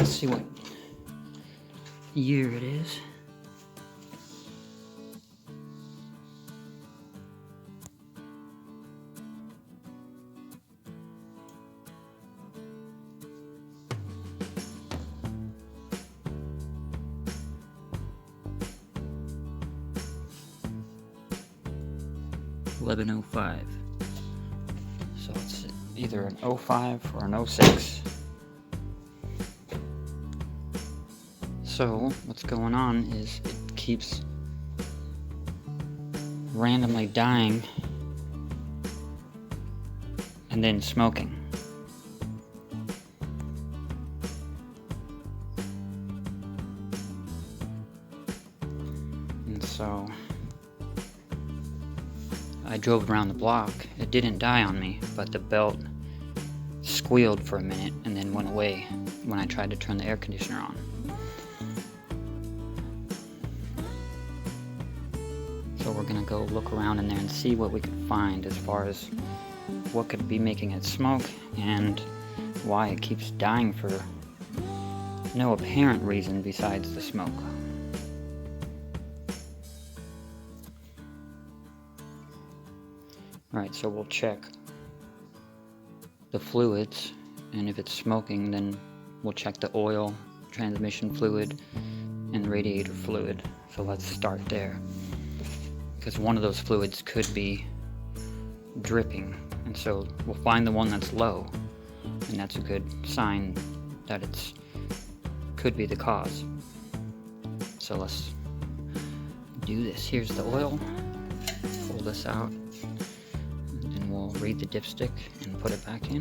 Let's see what year it is. $11.05. So it's either an 05 or an 06. So what's going on is it keeps randomly dying and then smoking. And so I drove around the block. It didn't die on me, but the belt squealed for a minute and then went away when I tried to turn the air conditioner on. So we're gonna go look around in there and see what we could find as far as what could be making it smoke and why it keeps dying for no apparent reason besides the smoke. Alright, so we'll check the fluids, and if it's smoking, then we'll check the oil, transmission fluid, and radiator fluid. So let's start there, because one of those fluids could be dripping, and so we'll find the one that's low, and that's a good sign that it's could be the cause. So let's do this. Here's the oil. Pull this out. We'll read the dipstick and put it back in.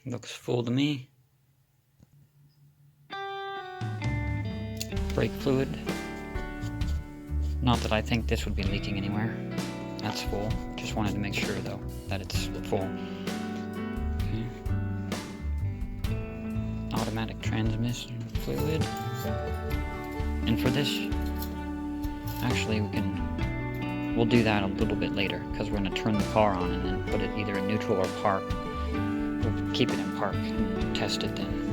Looks full to me. Brake fluid. Not that I think this would be leaking anywhere. That's full. Just wanted to make sure though that it's full. Okay. Automatic transmission fluid. And for this, actually we'll do that a little bit later, because we're going to turn the car on and then put it either in neutral or park. We'll keep it in park and test it then.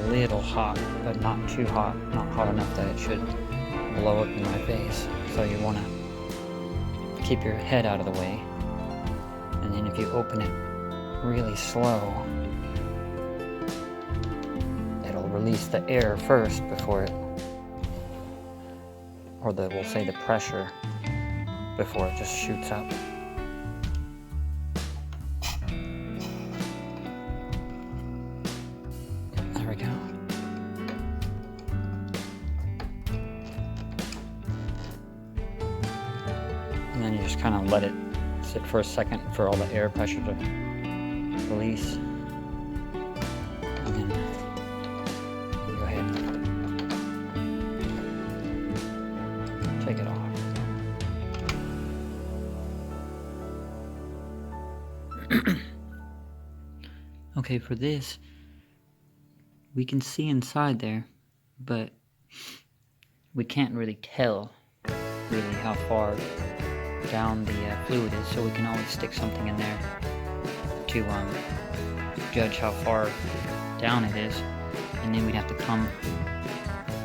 Little hot, but not too hot, not hot enough that it should blow up in my face. So you want to keep your head out of the way, and then if you open it really slow, it'll release the air first before it, or we'll say the pressure, before it just shoots up. There we go. And then you just kind of let it sit for a second for all the air pressure to release. And then go ahead and take it off. Okay, for this, we can see inside there, but we can't really tell really how far down the fluid is, so we can always stick something in there to judge how far down it is. And then we have to come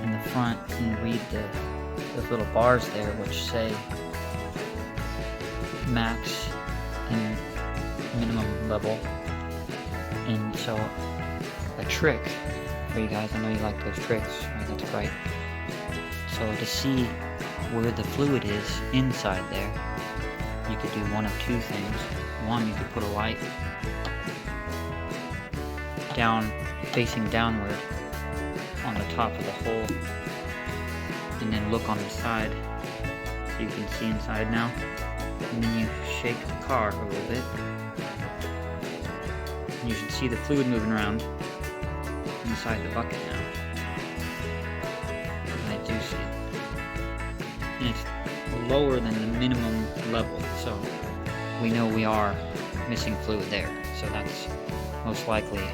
in the front and read those little bars there, which say max and minimum level. And so a trick for you guys, I know you like those tricks, right? That's right. So to see where the fluid is inside there, you could do one of two things. One, you could put a light down, facing downward on the top of the hole, and then look on the side so you can see inside now. And then you shake the car a little bit, And you should see the fluid moving around inside the bucket now. And I do see it. And it's lower than the minimum level, so we know we are missing fluid there. So that's most likely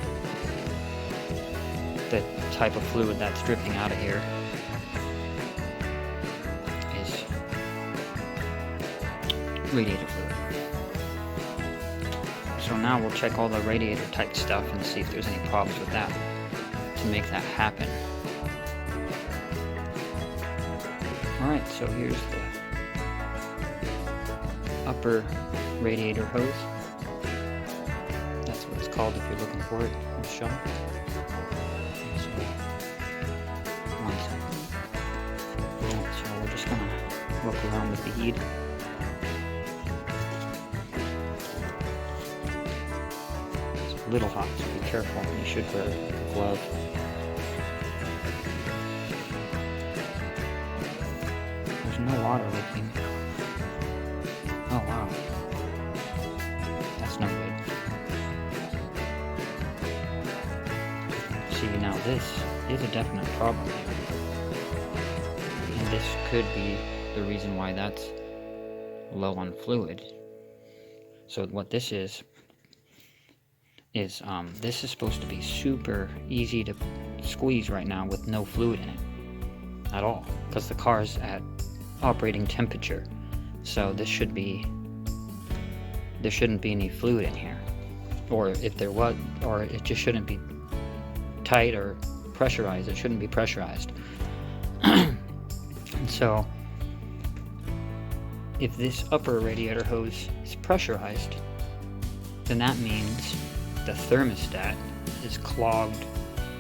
the type of fluid that's dripping out of here is radiator fluid. So now we'll check all the radiator type stuff and see if there's any problems with that to make that happen. Alright, so here's the upper radiator hose. That's what it's called if you're looking for it in the shop. So, one second. Alright, so we're just gonna look around the bead. It's a little hot, so be careful. You should wear a glove. There's no water leaking. Oh wow. That's no good. See, now this is a definite problem here. And this could be the reason why that's low on fluid. So what this is this is supposed to be super easy to squeeze right now with no fluid in it at all, because the car's at operating temperature. So there shouldn't be any fluid in here, or if there was, or it just shouldn't be tight or pressurized. It shouldn't be pressurized. And so if this upper radiator hose is pressurized, then that means the thermostat is clogged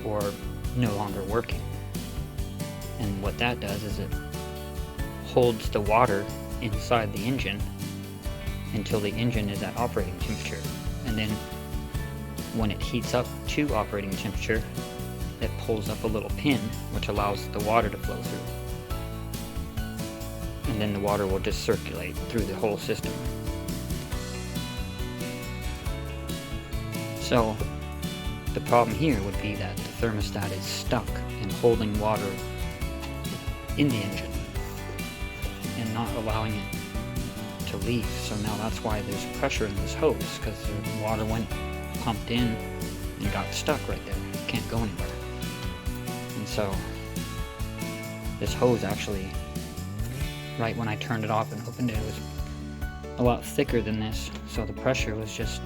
or no longer working. And what that does is it holds the water inside the engine until the engine is at operating temperature. And then when it heats up to operating temperature, it pulls up a little pin which allows the water to flow through. And then the water will just circulate through the whole system. So the problem here would be that the thermostat is stuck in holding water in the engine and not allowing it to leave. So now that's why there's pressure in this hose, because the water went pumped in and got stuck right there. It can't go anywhere. And so this hose actually, right when I turned it off and opened it, it was a lot thicker than this. So the pressure was just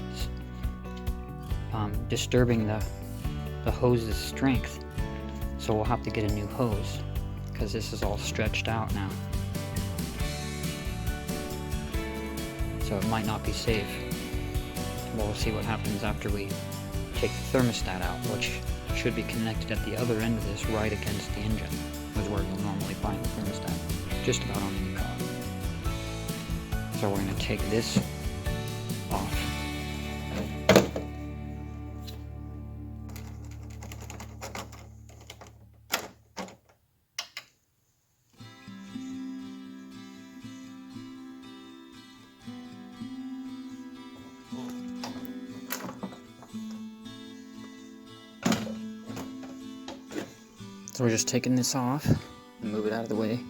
disturbing the hose's strength. So we'll have to get a new hose, because this is all stretched out now. So it might not be safe. We'll see what happens after we take the thermostat out, which should be connected at the other end of this, right against the engine, which is where you'll normally find the thermostat, just about on any car. So we're going to take this off. So we're just taking this off and move it out of the way.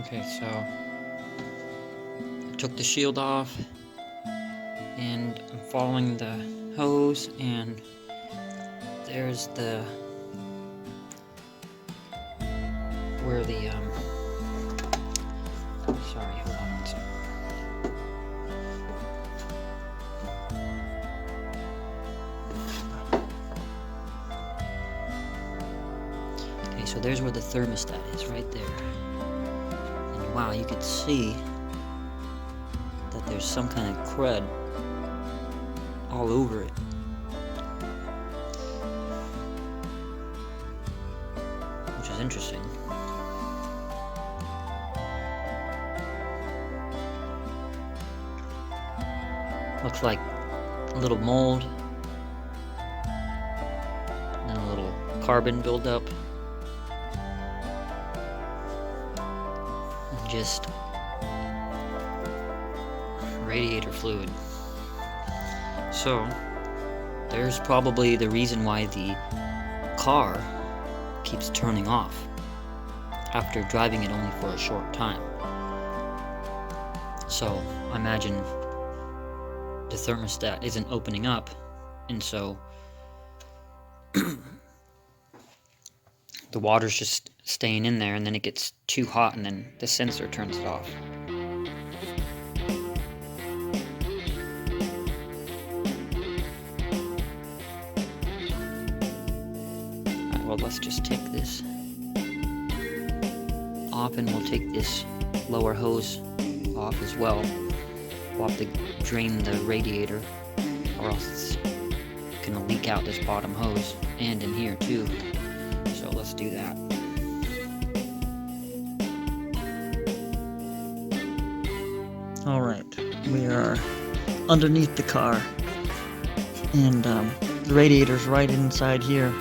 Okay, so I took the shield off and I'm following the hose, and there's the where the sorry, hold on one second. So there's where the thermostat is, right there. And wow, you can see that there's some kind of crud all over it. Which is interesting. Looks like a little mold and a little carbon buildup. radiator fluid. So there's probably the reason why the car keeps turning off after driving it only for a short time. So I imagine the thermostat isn't opening up, and so the water's just staying in there, and then it gets too hot, and then the sensor turns it off. Alright, well, let's just take this off, and we'll take this lower hose off as well. We'll have to drain the radiator, or else it's gonna leak out this bottom hose, and in here too. So let's do that. Alright, we are underneath the car, and the radiator's right inside here.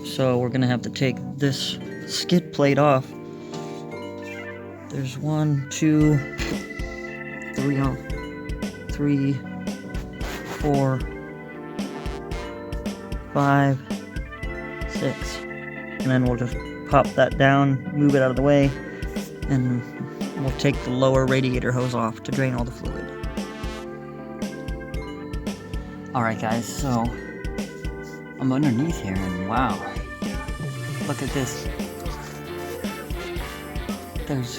So we're gonna have to take this skid plate off. There's 1, 2, 3, 4, 5, 6, and then we'll just pop that down, move it out of the way, and we'll take the lower radiator hose off to drain all the fluid. Alright guys, so I'm underneath here, and wow, look at this. There's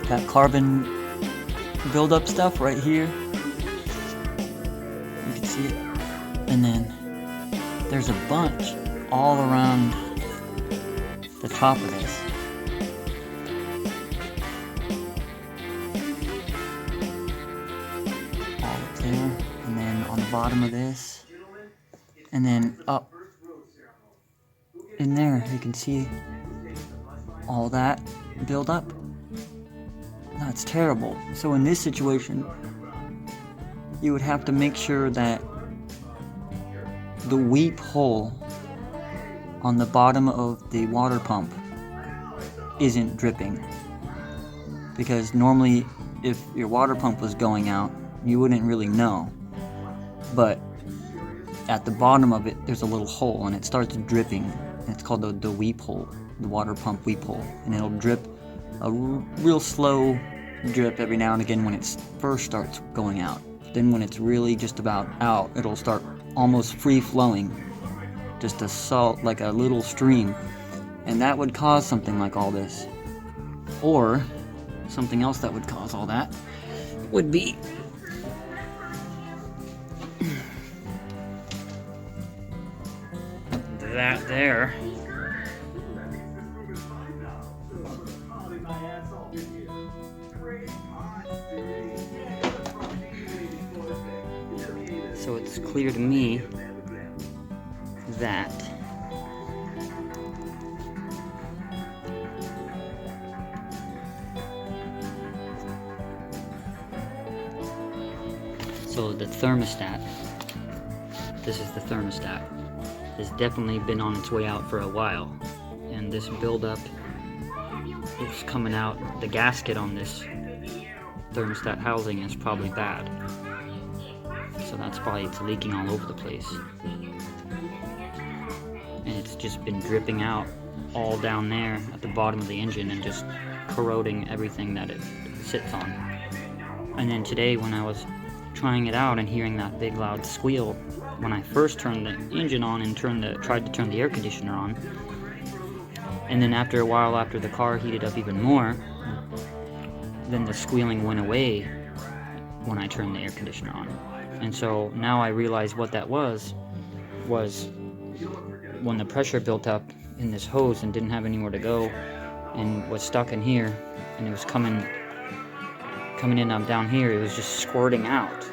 that carbon buildup stuff right here. You can see it. And then there's a bunch all around the top of this. All up there, and then on the bottom of this, and then up in there you can see all that build up. That's terrible. So in this situation, you would have to make sure that the weep hole on the bottom of the water pump isn't dripping. Because normally, if your water pump was going out, you wouldn't really know. But at the bottom of it, there's a little hole, and it starts dripping. It's called the weep hole, the water pump weep hole. And it'll drip a real slow drip every now and again when it first starts going out. Then when it's really just about out, it'll start almost free flowing, just a salt, like a little stream, and that would cause something like all this. Or something else that would cause all that would be that there. So it's clear to me that the thermostat, this is the thermostat, has definitely been on its way out for a while, and this buildup is coming out. The gasket on this thermostat housing is probably bad. So that's probably, it's leaking all over the place. And it's just been dripping out all down there at the bottom of the engine and just corroding everything that it sits on. And then today when I was trying it out and hearing that big loud squeal, when I first turned the engine on and tried to turn the air conditioner on, and then after a while, after the car heated up even more, then the squealing went away when I turned the air conditioner on. And so now I realize what that was when the pressure built up in this hose and didn't have anywhere to go and was stuck in here, and it was coming in down here, it was just squirting out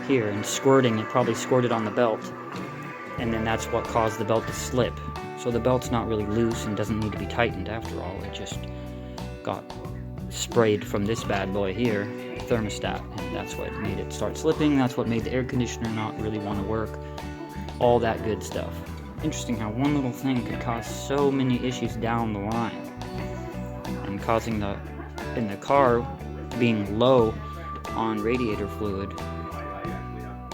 here and squirting. It probably squirted on the belt, and then that's what caused the belt to slip. So the belt's not really loose and doesn't need to be tightened after all. It just got sprayed from this bad boy here, thermostat, and that's what made it start slipping. That's what made the air conditioner not really want to work. All that good stuff. Interesting how one little thing could cause so many issues down the line. causing the car being low on radiator fluid.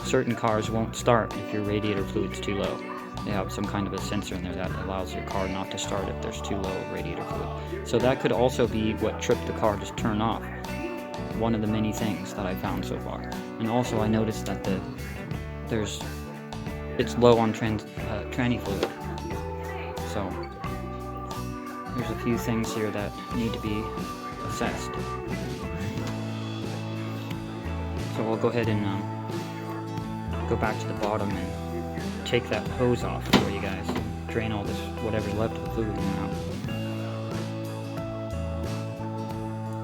Certain cars won't start if your radiator fluid's too low. They have some kind of a sensor in there that allows your car not to start if there's too low radiator fluid. So that could also be what tripped the car to turn off. One of the many things that I found so far. And also I noticed that it's low on tranny fluid. So there's a few things here that need to be assessed. So we'll go ahead and go back to the bottom and take that hose off for you guys. Drain all this, whatever's left of the fluid in and out.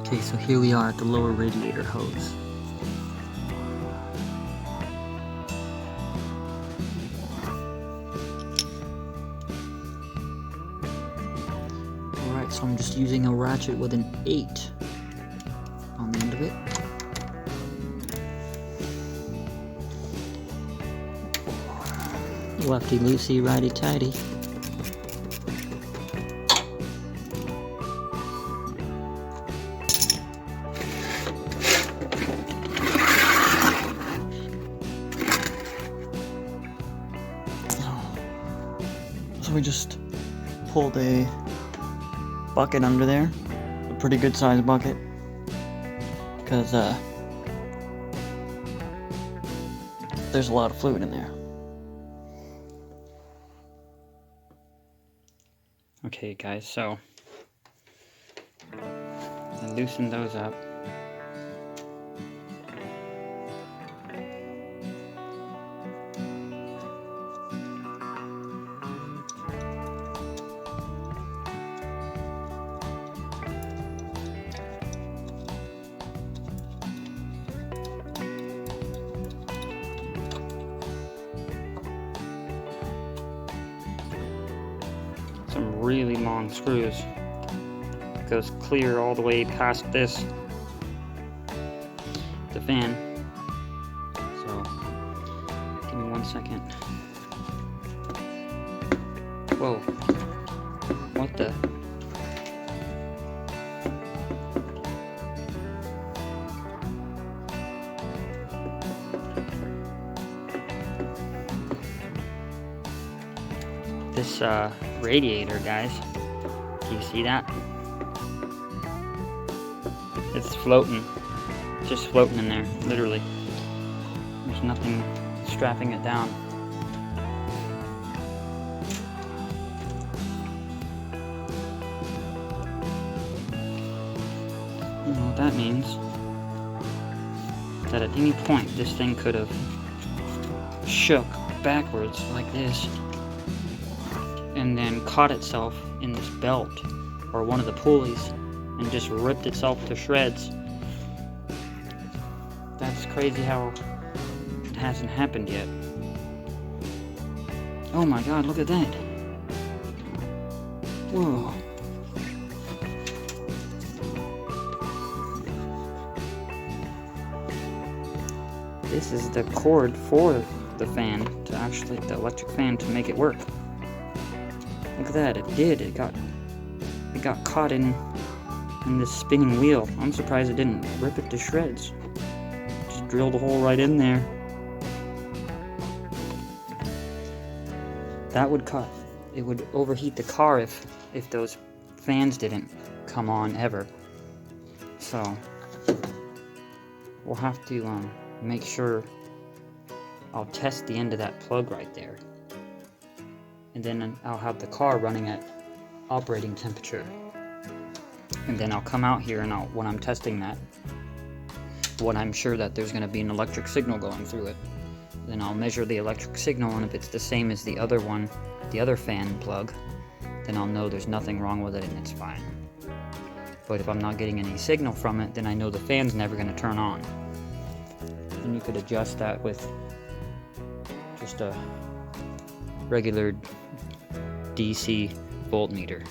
Okay, so here we are at the lower radiator hose. Alright, so I'm just using a ratchet with an 8 on the end of it. Lefty loosey, righty tighty. So we just pulled a bucket under there, a pretty good sized bucket, because there's a lot of fluid in there. Okay guys, so I loosened those up. Some really long screws. It goes clear all the way past the fan. So give me 1 second. Whoa, what the? This radiator, guys, do you see that? It's floating, just floating in there, literally. There's nothing strapping it down. You know what that means? That at any point this thing could have shook backwards like this and then caught itself in this belt or one of the pulleys and just ripped itself to shreds. That's crazy how it hasn't happened yet. Oh my god, look at that. Whoa. This is the cord for the fan, to actually, the electric fan, to make it work. Look at that, it did. It got caught in this spinning wheel. I'm surprised it didn't rip it to shreds. Just drilled a hole right in there. That would cut. It would overheat the car if those fans didn't come on ever. So we'll have to make sure. I'll test the end of that plug right there. And then I'll have the car running at operating temperature. And then I'll come out here and when I'm testing that, when I'm sure that there's going to be an electric signal going through it, then I'll measure the electric signal, and if it's the same as the other one, the other fan plug, then I'll know there's nothing wrong with it and it's fine. But if I'm not getting any signal from it, then I know the fan's never going to turn on. And you could adjust that with just a regular DC voltmeter.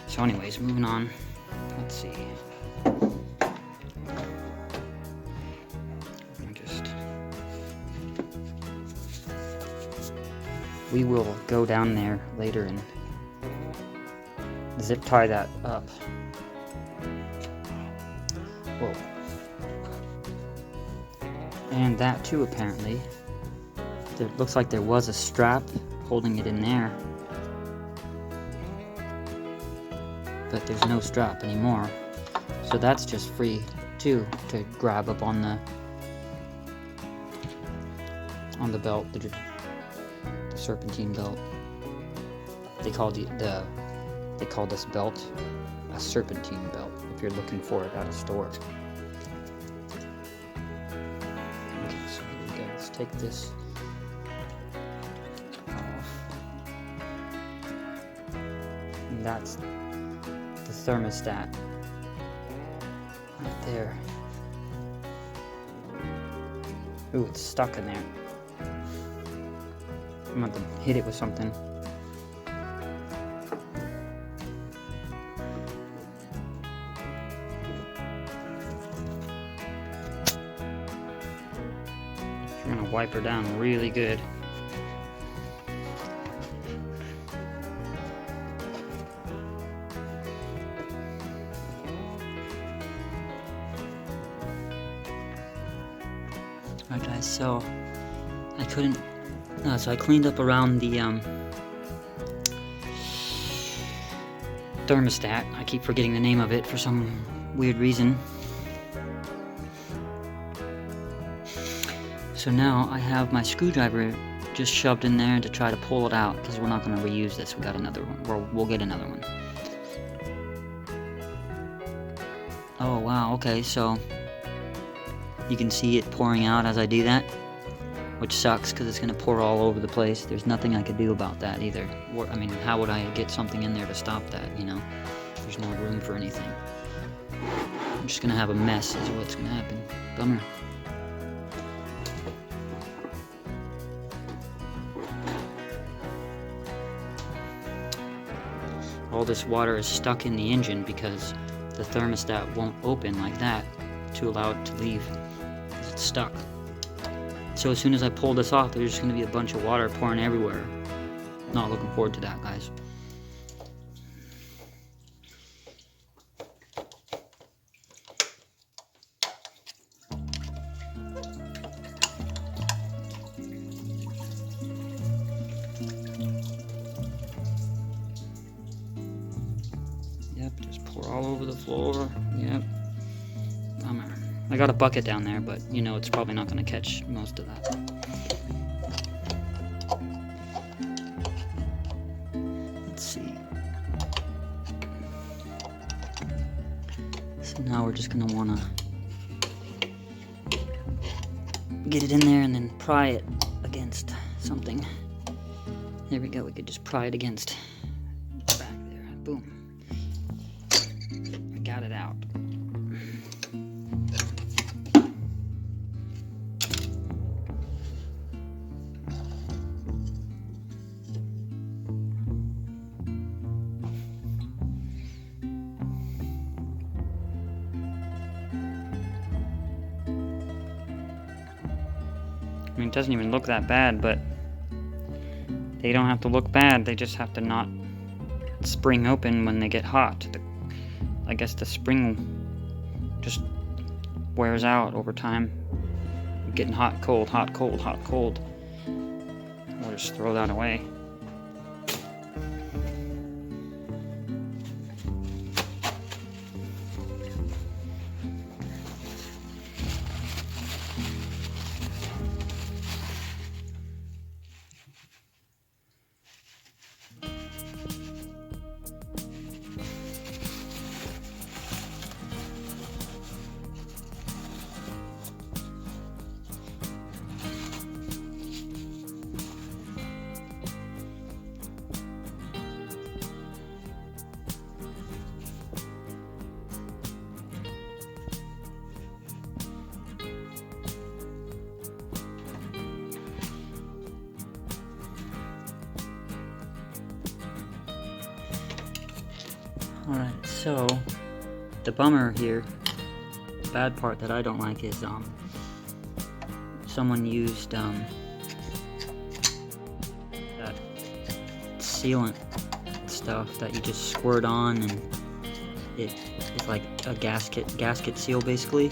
So anyways, moving on. Let's see. We will go down there later and zip tie that up. Whoa. And that too, apparently. It looks like there was a strap holding it in there. But there's no strap anymore. So that's just free too, to grab up on the belt, the serpentine belt. They call this belt a serpentine belt if you're looking for it at a store. Okay, so here we go. Let's take this off. And that's the thermostat right there. Ooh, it's stuck in there. I'm going to hit it with something. I'm going to wipe her down really good. Alright guys, so I couldn't, so I cleaned up around the thermostat. I keep forgetting the name of it for some weird reason. So now I have my screwdriver just shoved in there to try to pull it out, because we're not going to reuse this. We got another one. We'll get another one. Oh wow, okay, so you can see it pouring out as I do that, which sucks because it's going to pour all over the place. There's nothing I could do about that either. I mean, how would I get something in there to stop that, you know? There's no room for anything. I'm just going to have a mess is what's going to happen. Bummer. All this water is stuck in the engine because the thermostat won't open like that to allow it to leave. It's stuck. So as soon as I pull this off, there's just going to be a bunch of water pouring everywhere. Not looking forward to that, guys. Yep, just pour all over the floor. Yep. Bummer. I got a bucket down there, but you know it's probably not going to catch most of that. Let's see. So now we're just going to want to get it in there and then pry it against something. There we go. We could just pry it against the back there. Boom. I got it out. I mean, it doesn't even look that bad, but they don't have to look bad. They just have to not spring open when they get hot. I guess the spring just wears out over time. Getting hot, cold, hot, cold, hot, cold. We'll just throw that away. Alright, so the bummer here, the bad part that I don't like is someone used that sealant stuff that you just squirt on, and it's like a gasket seal basically.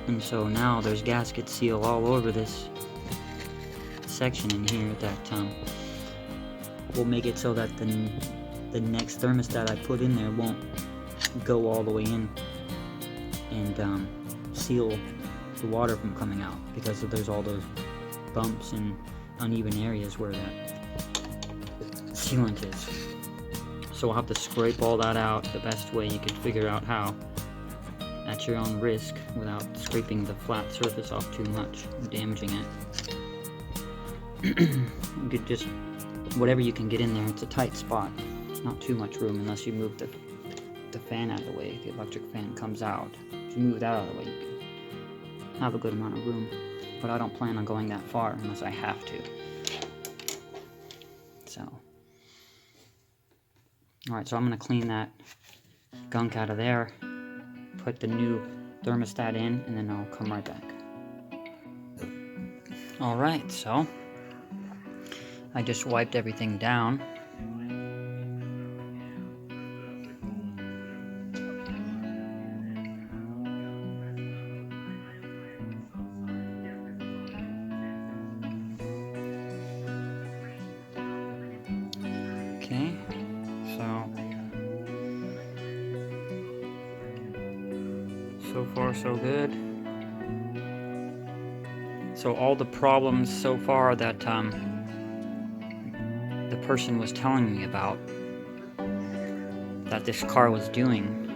And so now there's gasket seal all over this section in here that will make it so that the next thermostat I put in there won't go all the way in and seal the water from coming out, because there's all those bumps and uneven areas where that sealant is. So we'll have to scrape all that out the best way you could figure out how, at your own risk, without scraping the flat surface off too much and damaging it. You could just, whatever you can get in there, it's a tight spot. Not too much room unless you move the fan out of the way. The electric fan comes out. If you move that out of the way, you can have a good amount of room. But I don't plan on going that far unless I have to. So, alright, so I'm going to clean that gunk out of there, put the new thermostat in, and then I'll come right back. Alright, so I just wiped everything down. Okay, so far so good. So all the problems so far that the person was telling me about that this car was doing,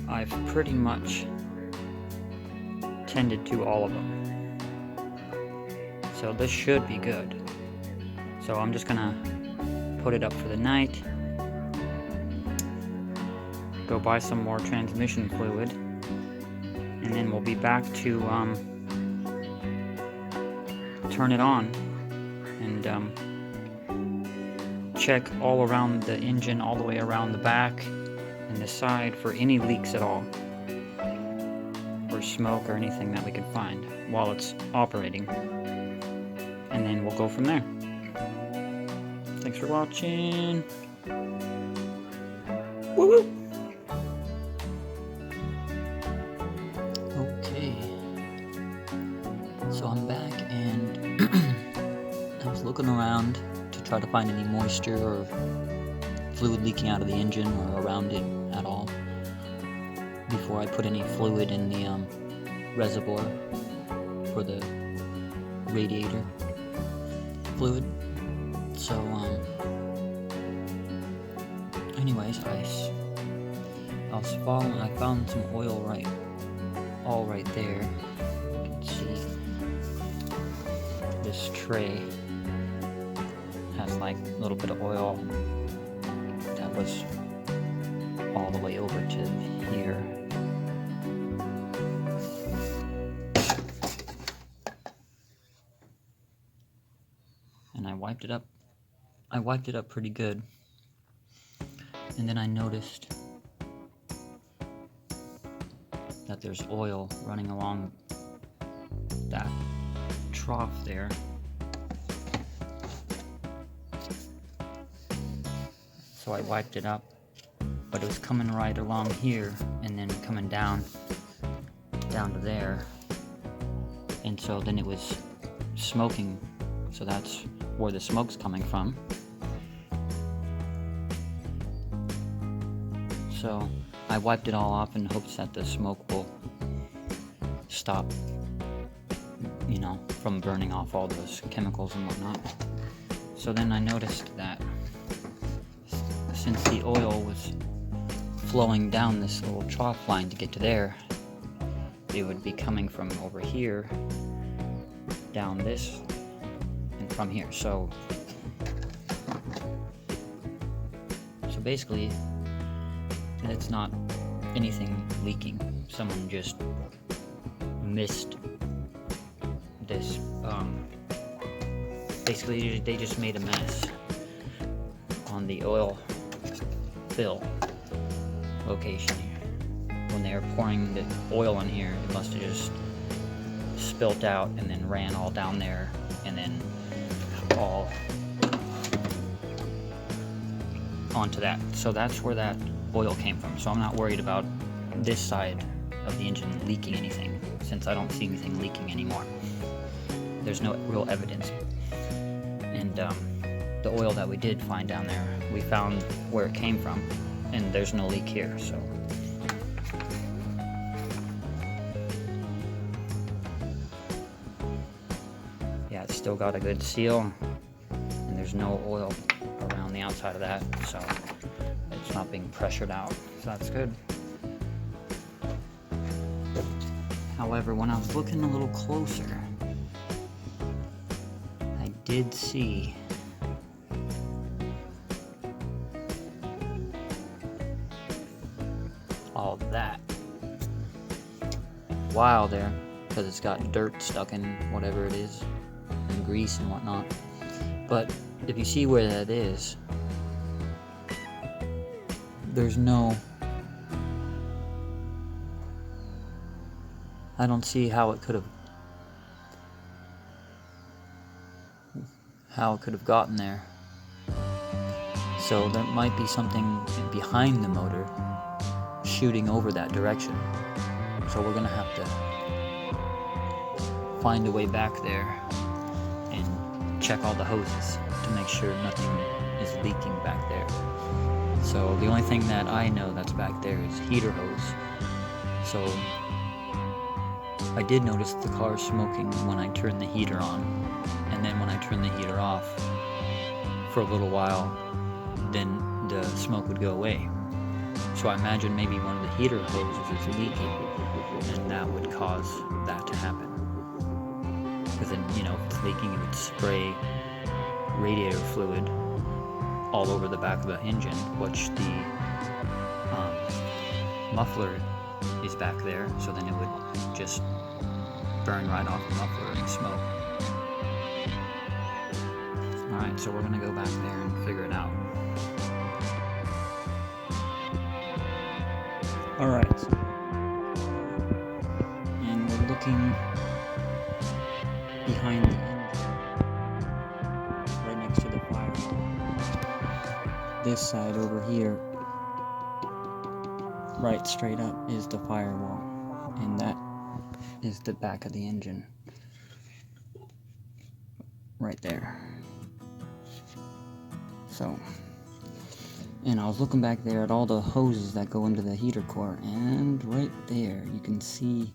I've pretty much tended to all of them. So this should be good. So I'm just gonna put it up for the night, go buy some more transmission fluid, and then we'll be back to turn it on and check all around the engine, all the way around the back and the side for any leaks at all, or smoke or anything that we can find while it's operating, and then we'll go from there. Thanks for watching. Woo-woo! Okay, so I'm back, and I was looking around to try to find any moisture or fluid leaking out of the engine or around it at all before I put any fluid in the reservoir for the radiator fluid. So anyways, I found some oil right there. You can see this tray has like a little bit of oil that was all the way over to here. And I wiped it up. I wiped it up pretty good. And then I noticed that there's oil running along that trough there. So I wiped it up, but it was coming right along here and then coming down to there. And so then it was smoking, so that's where the smoke's coming from. So I wiped it all off in hopes that the smoke will stop, you know, from burning off all those chemicals and whatnot. So then I noticed that since the oil was flowing down this little trough line to get to there, it would be coming from over here down this and from here. So basically it's not anything leaking. Someone just missed this. Basically they just made a mess on the oil fill location here. When they were pouring the oil in here, it must have just spilt out and then ran all down there and then all onto that. So that's where that oil came from. So I'm not worried about this side of the engine leaking anything, since I don't see anything leaking anymore. There's no real evidence. And the oil that we did find down there, we found where it came from, and there's no leak here. So yeah, it's still got a good seal, and there's no oil around the outside of that, so it's not being pressured out, so that's good. However, when I was looking a little closer, I did see all that while there, because it's got dirt stuck in whatever it is, and grease and whatnot. But if you see where that is, there's no, I don't see how it could have gotten there. So there might be something behind the motor shooting over that direction. So we're gonna have to find a way back there and check all the hoses to make sure nothing is leaking back there. So the only thing that I know that's back there is heater hose. So I did notice the car smoking when I turned the heater on, and then when I turned the heater off for a little while, then the smoke would go away. So I imagine maybe one of the heater hoses is leaking, and that would cause that to happen. Because then, you know, if it's leaking, it would spray radiator fluid all over the back of the engine, which the muffler is back there, so then it would just burn right off the muffler and smoke. Alright, so we're gonna go back there and figure it out. Alright, and we're looking behind the engine, right next to the firewall. This side over here, right straight up, is the firewall, and that is the back of the engine. Right there. So, and I was looking back there at all the hoses that go into the heater core, and right there you can see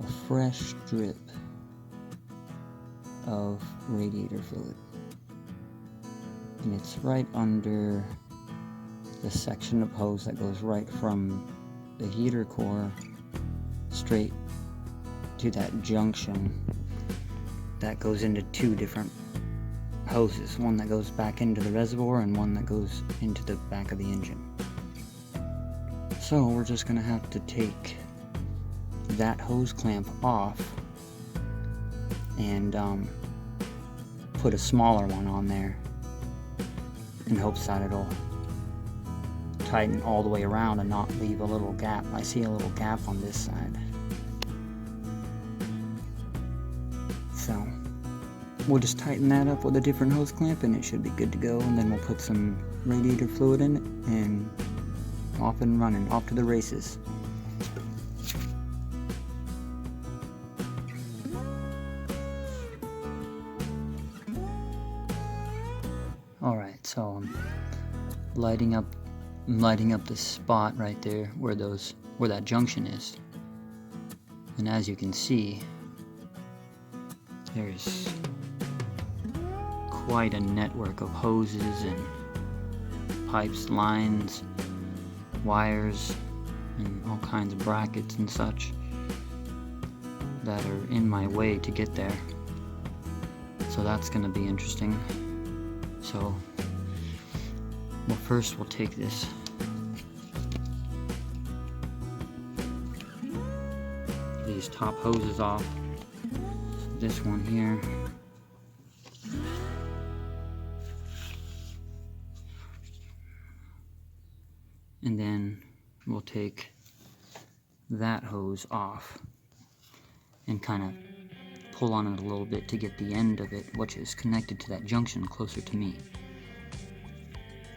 a fresh drip of radiator fluid. And it's right under the section of hose that goes right from the heater core straight to that junction that goes into two different hoses, one that goes back into the reservoir and one that goes into the back of the engine. So we're just gonna have to take that hose clamp off and put a smaller one on there in hopes that it'll tighten all the way around and not leave a little gap. I see a little gap on this side. So we'll just tighten that up with a different hose clamp and it should be good to go, and then we'll put some radiator fluid in it and off and running, off to the races. Alright, so I'm lighting up this spot right there where that junction is. And as you can see, there's quite a network of hoses and pipes, lines, wires, and all kinds of brackets and such that are in my way to get there. So that's going to be interesting. So, well, first we'll take these top hoses off. This one here. And then we'll take that hose off and kind of pull on it a little bit to get the end of it, which is connected to that junction, closer to me.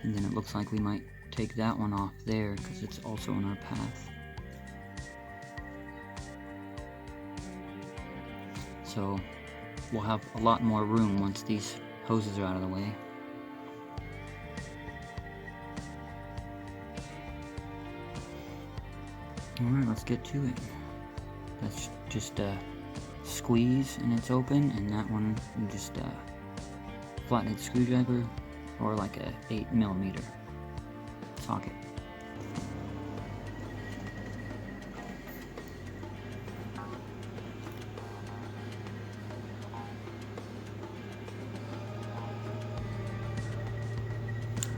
And then it looks like we might take that one off there because it's also in our path. So we'll have a lot more room once these hoses are out of the way. Alright, let's get to it. That's just a squeeze and it's open, and that one you just flathead screwdriver or like a 8mm socket.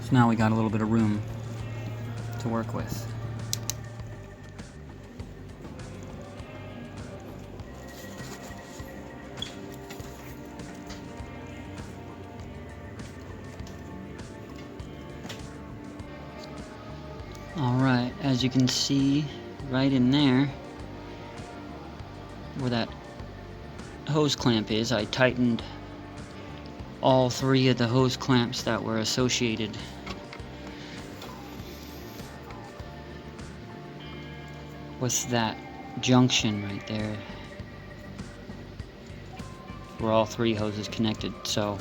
So now we got a little bit of room to work with. Alright, as you can see right in there where that hose clamp is, I tightened all 3 of the hose clamps that were associated with that junction right there where all 3 hoses connected. So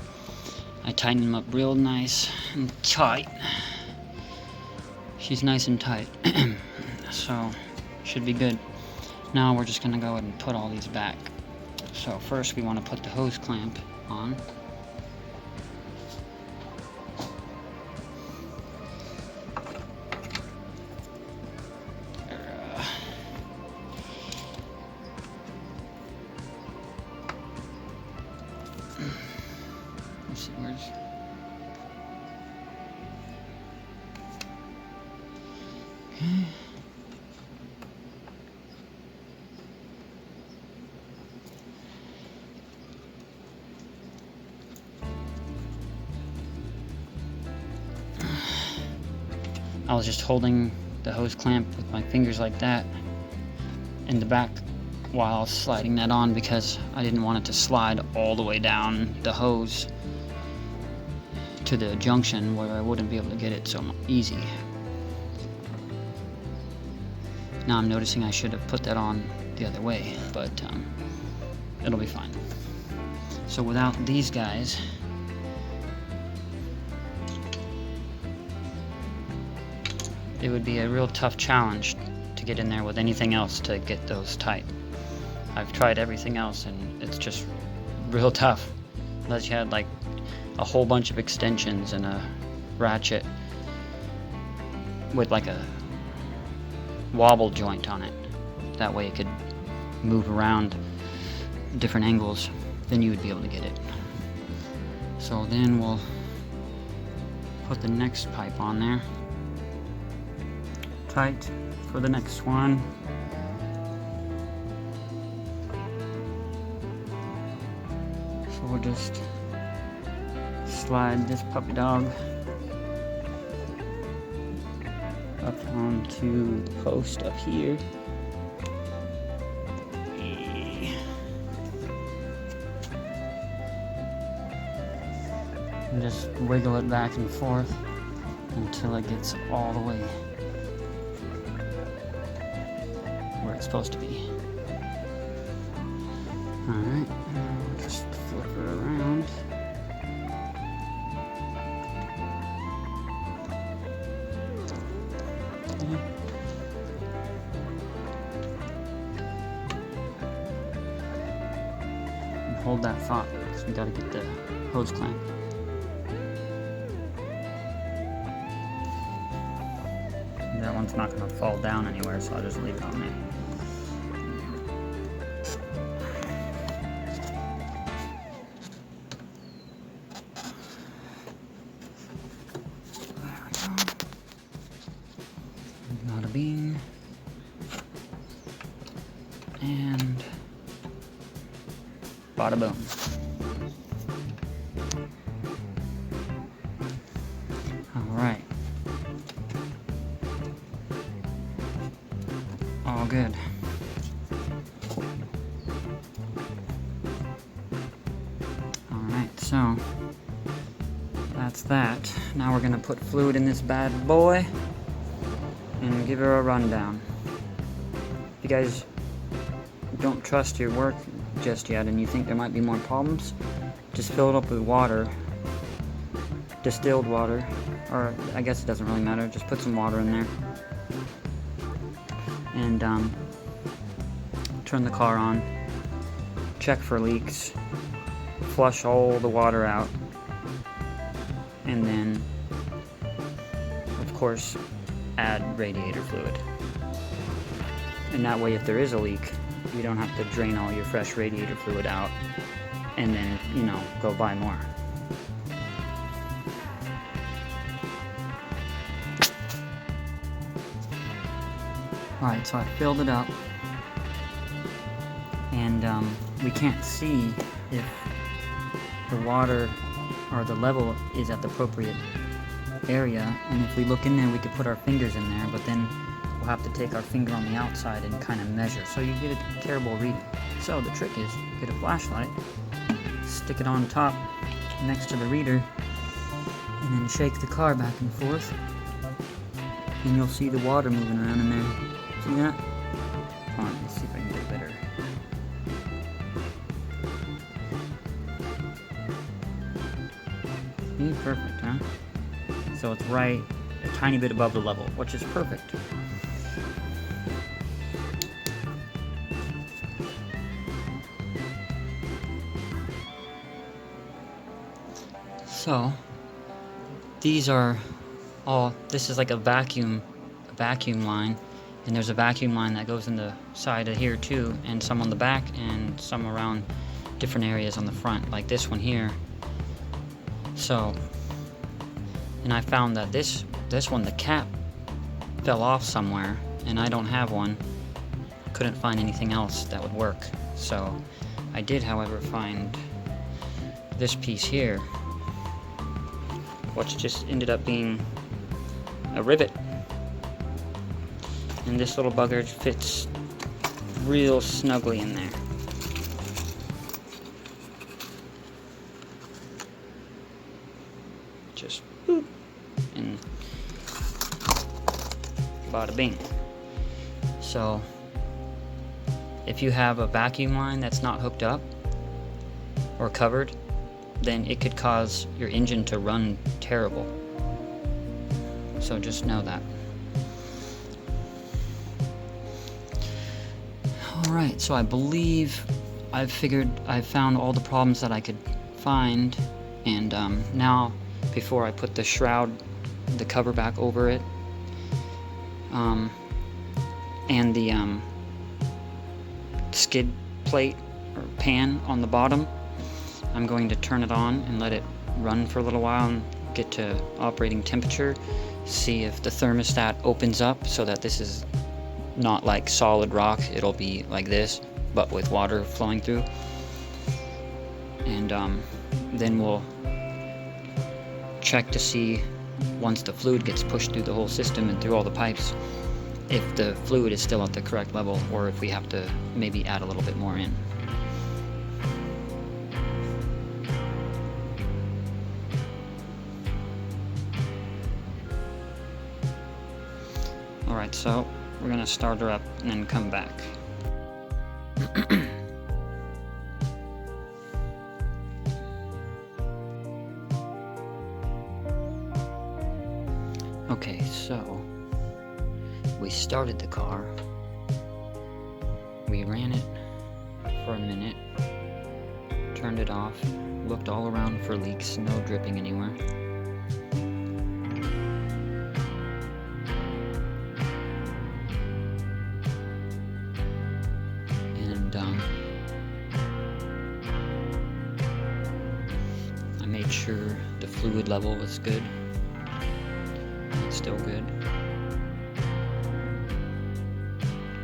I tightened them up real nice and tight. She's nice and tight. So should be good. Now we're just gonna go ahead and put all these back. So first we want to put the hose clamp on. Let's see, where's... Okay. I was just holding the hose clamp with my fingers like that in the back while I was sliding that on because I didn't want it to slide all the way down the hose to the junction where I wouldn't be able to get it so easy. Now I'm noticing I should have put that on the other way, but it'll be fine. So without these guys, it would be a real tough challenge to get in there with anything else to get those tight. I've tried everything else and it's just real tough. Unless you had like a whole bunch of extensions and a ratchet with like a wobble joint on it. That way it could move around different angles, then you would be able to get it. So then we'll put the next pipe on there. Tight for the next one. So we'll just slide this puppy dog up onto the post up here. And just wiggle it back and forth until it gets all the way where it's supposed to be. Alright, now we'll just flip her around. Okay. And hold that thought because we gotta get the hose clamp. That one's not going to fall down anywhere, so I'll just leave it on there. There we go. Bada bing. And bada boom. Alright. All good. Alright, so that's that's that. Now we're gonna put fluid in this bad boy and give her a rundown. If you guys don't trust your work just yet and you think there might be more problems, just fill it up with water, distilled water, or I guess it doesn't really matter, just put some water in there. And turn the car on, check for leaks, flush all the water out, and then, of course, add radiator fluid. And that way, if there is a leak, you don't have to drain all your fresh radiator fluid out and then, you know, go buy more. Alright, so I filled it up, and we can't see if the water or the level is at the appropriate area, and if we look in there we could put our fingers in there, but then we'll have to take our finger on the outside and kind of measure, so you get a terrible reading. So the trick is, get a flashlight, stick it on top next to the reader, and then shake the car back and forth, and you'll see the water moving around in there. See that? Come on, let's see if I can get it better. Perfect, huh? So it's right a tiny bit above the level, which is perfect. So these are all, this is like a vacuum line, and there's a vacuum line that goes in the side of here too, and some on the back and some around different areas on the front, like this one here. So, and I found that this one, the cap fell off somewhere, and I don't have one. Couldn't find anything else that would work. So I did, however, find this piece here, which just ended up being a rivet. And this little bugger fits real snugly in there. Just boop, and bada bing. So if you have a vacuum line that's not hooked up or covered, then it could cause your engine to run terrible. So just know that. Alright, so I believe I've found all the problems that I could find, and now before I put the shroud, the cover back over it, and the skid plate or pan on the bottom, I'm going to turn it on and let it run for a little while and get to operating temperature, see if the thermostat opens up so that this is not like solid rock, it'll be like this but with water flowing through, and then we'll check to see, once the fluid gets pushed through the whole system and through all the pipes, if the fluid is still at the correct level or if we have to maybe add a little bit more in. Alright, so we're gonna start her up and then come back. Okay, so we started the car, we ran it for a minute, turned it off, looked all around for leaks, no dripping anywhere. And I made sure the fluid level was good. It's still good.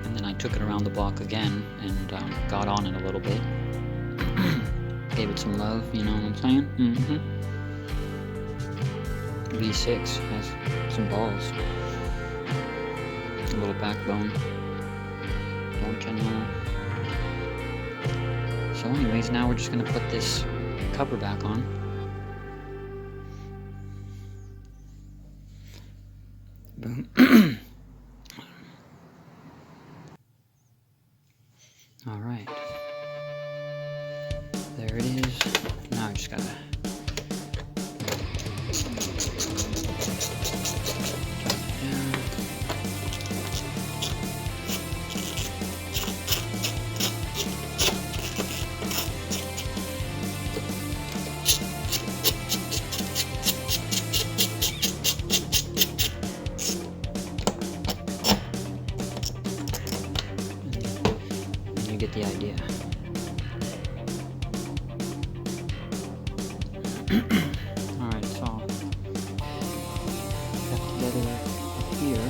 And then I took it around the block again and got on it a little bit. Gave it some love, you know what I'm saying? V6 has some balls. A little backbone. Don't you know? So anyways, now we're just gonna put this cover back on. Boom. Alright. There it is. Now I just gotta turn it down. And you get the idea. Alright, so I'll got together here.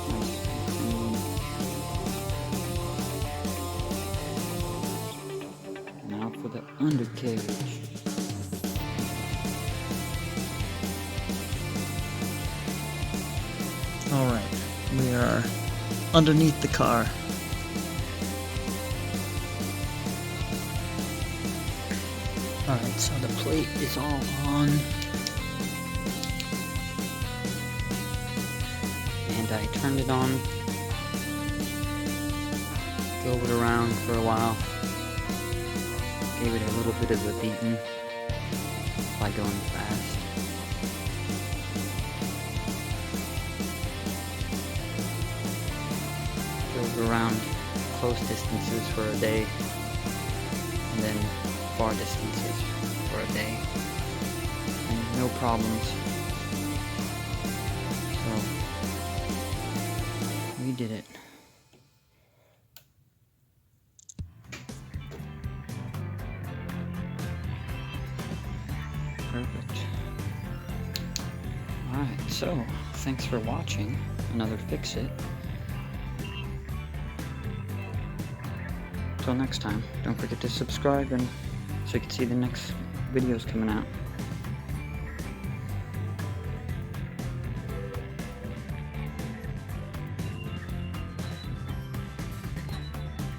Nice and clean. Now for the undercarriage. Alright, we are underneath the car. Alright, so the plate is all on. And I turned it on. Drove it around for a while. Gave it a little bit of a beating by going fast. Drove around close distances for a day, and then far distances for a day, and no problems. So we did it. Perfect. Alright, so thanks for watching another Fix It. Until next time, don't forget to subscribe and so you can see the next videos coming out.